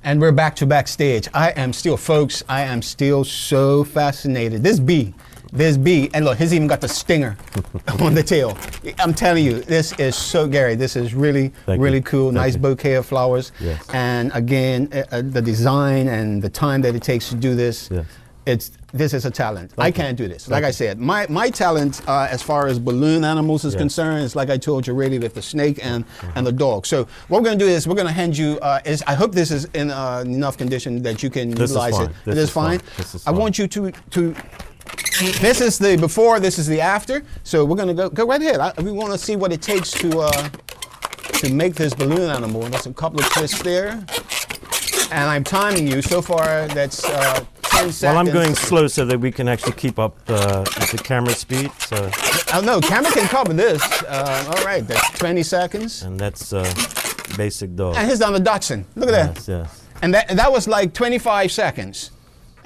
And we're back to Backstage. I am still, folks, I am still so fascinated. This bee, and look, he's even got the stinger on the tail. I'm telling you, this is so, Gary, this is really, really cool. Nice bouquet of flowers. Yes. And again, the design and the time that it takes to do this, this is a talent. I can't do this. Like I said, my talent as far as balloon animals is concerned is, like I told you already, with the snake and the dog. So what we're going to do is we're going to hand you, I hope this is in enough condition that you can utilize it. It is fine. I want you to this is the before, this is the after. So we're going to go right ahead. We want to see what it takes to make this balloon animal. There's a couple of twists there. And I'm timing you. So far, that's 10 seconds. Well, I'm going slow so that we can actually keep up the camera speed. So. Oh, no, camera can cover this. All right, that's 20 seconds. And that's basic dog. And he's on the Dachshund. Look at that. Yes. And that was like 25 seconds.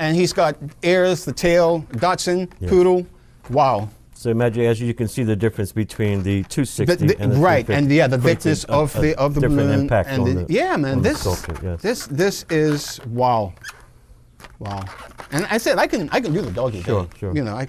And he's got ears, the tail, Dachshund, poodle. Wow. So imagine, as you can see, the difference between the 260 and the right, and the thickness of the balloon, impact and on this is wow. And I said I can do the doggy thing. Sure. You know,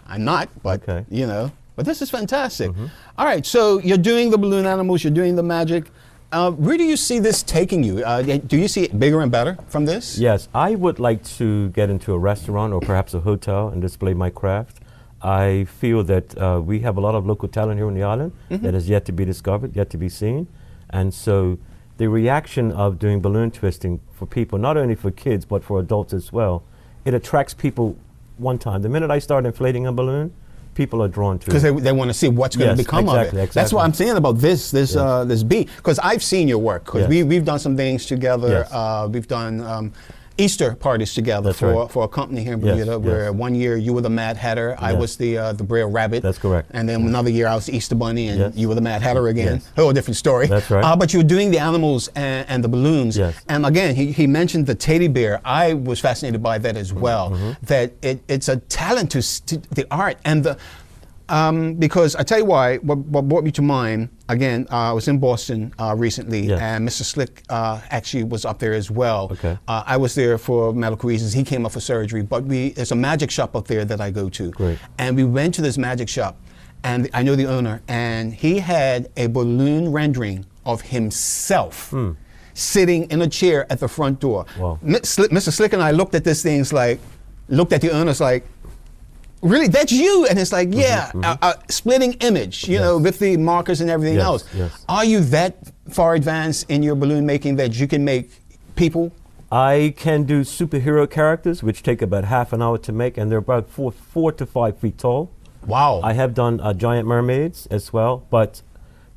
I'm not, but you know, but this is fantastic. All right, so you're doing the balloon animals, you're doing the magic. Where do you see this taking you? Do you see it bigger and better from this? Yes, I would like to get into a restaurant or perhaps a hotel and display my craft. I feel that we have a lot of local talent here on the island that is yet to be discovered, yet to be seen. And so the reaction of doing balloon twisting for people, not only for kids, but for adults as well, it attracts people one time. The minute I start inflating a balloon, people are drawn to it. Because they want to see what's going to become of it. Exactly. That's what I'm saying about this bee. Because I've seen your work. Because we've done some things together. We've done Easter parties together for a company here in Bermuda, where 1 year you were the Mad Hatter, I was the Brer Rabbit. That's correct. And then another year I was the Easter Bunny, and you were the Mad Hatter again. Whole different story. That's right. But you were doing the animals and the balloons. And again, he mentioned the teddy bear. I was fascinated by that as well. That it's a talent to the art and the. Because I tell you why, what brought me to mind, again, I was in Boston recently, and Mr. Slick actually was up there as well. I was there for medical reasons. He came up for surgery, but there's a magic shop up there that I go to. And we went to this magic shop, and I know the owner, and he had a balloon rendering of himself sitting in a chair at the front door. Mr. Slick and I looked at this thing, looked at the owners like, really, that's you? And it's like, a splitting image, you know, with the markers and everything else. Are you that far advanced in your balloon making that you can make people? I can do superhero characters, which take about half an hour to make, and they're about 4 to 5 feet tall. Wow. I have done giant mermaids as well, but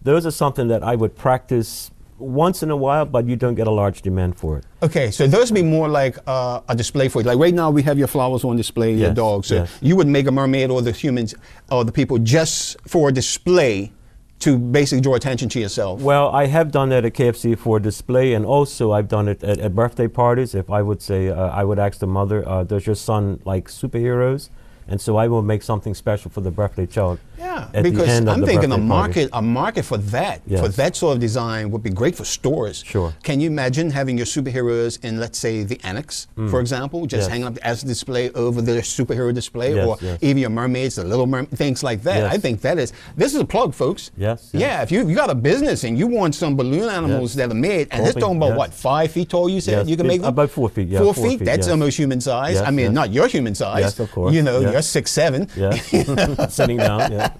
those are something that I would practice once in a while, but you don't get a large demand for it. Okay, so those would be more like a display for you. Like right now we have your flowers on display, your dogs. So you would make a mermaid or the humans or the people just for display to basically draw attention to yourself. Well, I have done that at KFC for display, and also I've done it at birthday parties. If I would say, I would ask the mother, does your son like superheroes? And so I will make something special for the birthday child. Yeah, because I'm thinking a market for that, for that sort of design would be great for stores. Sure. Can you imagine having your superheroes in, let's say, the annex, for example, just hanging up as a display over the superhero display, or even your mermaids, the little mermaid, things like that. I think this is a plug, folks. Yeah, if you got a business and you want some balloon animals that are made, and it's talking about what, 5 feet tall, you said? You can make them? About 4 feet, 4 feet? That's almost human size. I mean, not your human size. Yes, of course. You know, you're 6'7". Sitting down,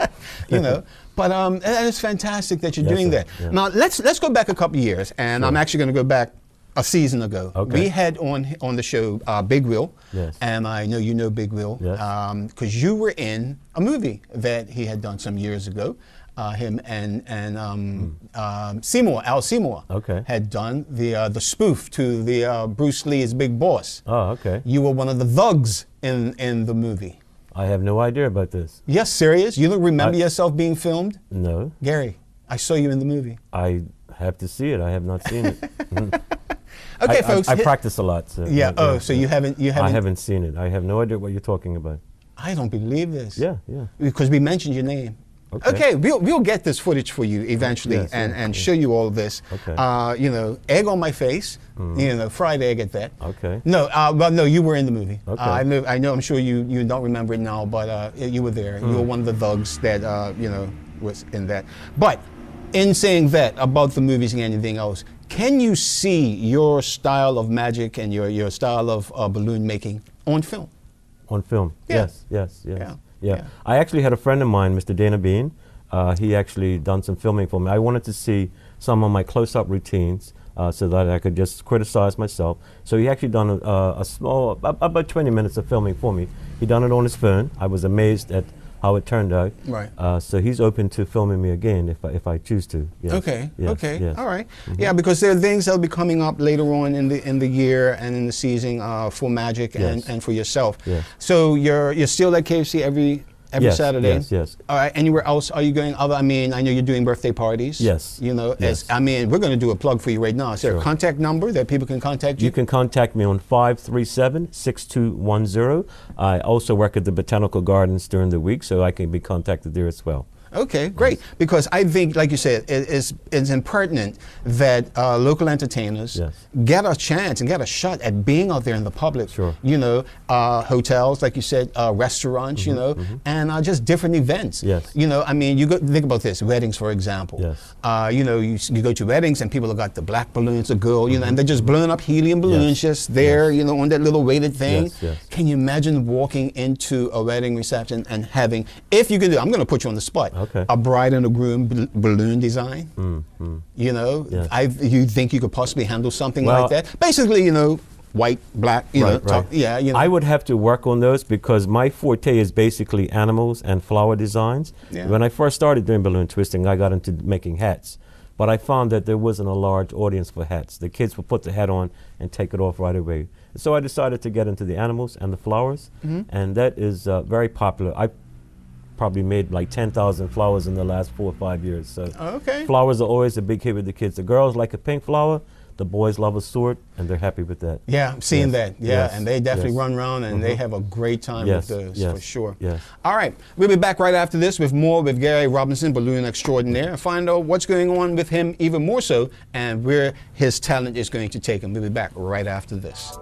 you know, but that is fantastic that you're doing that. Now let's go back a couple of years, and I'm actually going to go back a season ago. We had on the show Big Will, and I know you know Big Will, because you were in a movie that he had done some years ago. Him and Seymour, Al Seymour, had done the spoof to the Bruce Lee's Big Boss. You were one of the thugs in the movie. I have no idea about this. Yes, serious? You don't remember yourself being filmed? No. Gary, I saw you in the movie. I have to see it. I have not seen it. Okay, folks. I practice a lot. So so you haven't? I haven't seen it. I have no idea what you're talking about. I don't believe this. Yeah. Because we mentioned your name. Okay, we'll get this footage for you eventually and show you all of this. Okay. You know, egg on my face. You know, fried egg at that. Okay. No, well, no, you were in the movie. Okay. I know. I'm sure you don't remember it now, but you were there. You were one of the thugs that you know was in that. But in saying that about the movies and anything else, can you see your style of magic and your style of balloon making on film? On film. Yeah. Yes. Yeah. I actually had a friend of mine, Mr. Dana Bean. He actually done some filming for me. I wanted to see some of my close-up routines so that I could just criticize myself. So he actually done a small, about 20 minutes of filming for me. He done it on his phone. I was amazed at how it turned out. Right. So he's open to filming me again if I choose to. Yes. Okay. Yes. Okay. Yes. All right. Yeah, because there are things that'll be coming up later on in the year and in the season for Magic and for yourself. Yes. So you're still at KFC every Saturday. Yes. All right. Anywhere else are you going? I mean, I know you're doing birthday parties. Yes. You know, Yes. I mean, we're going to do a plug for you right now. Is there a contact number that people can contact you? You can contact me on 537-6210. I also work at the Botanical Gardens during the week, so I can be contacted there as well. Okay, great. Because I think, like you said, it's impertinent that local entertainers get a chance and get a shot at being out there in the public. Sure. You know, hotels, like you said, restaurants, you know, and just different events. Yes. You know, I mean, you think about this, weddings, for example. Yes. You know, you go to weddings and people have got the black balloons, a girl, you know, and they're just blowing up helium balloons just there, you know, on that little weighted thing. Yes. Can you imagine walking into a wedding reception and having, if you can do, I'm going to put you on the spot. Okay. A bride and a groom balloon design. You know, you think you could possibly handle something like that? Basically, you know, white, black, you know, you know. I would have to work on those because my forte is basically animals and flower designs. Yeah. When I first started doing balloon twisting, I got into making hats. But I found that there wasn't a large audience for hats. The kids would put the hat on and take it off right away. So I decided to get into the animals and the flowers, and that is very popular. I probably made like 10,000 flowers in the last 4 or 5 years. So flowers are always a big hit with the kids. The girls like a pink flower, the boys love a sword, and they're happy with that. Yeah, I'm seeing that. Yeah, Yes. and they definitely run around and they have a great time with those, for sure. Yes. All right, we'll be back right after this with more with Gary Robinson, balloon extraordinaire, and find out what's going on with him even more so and where his talent is going to take him. We'll be back right after this.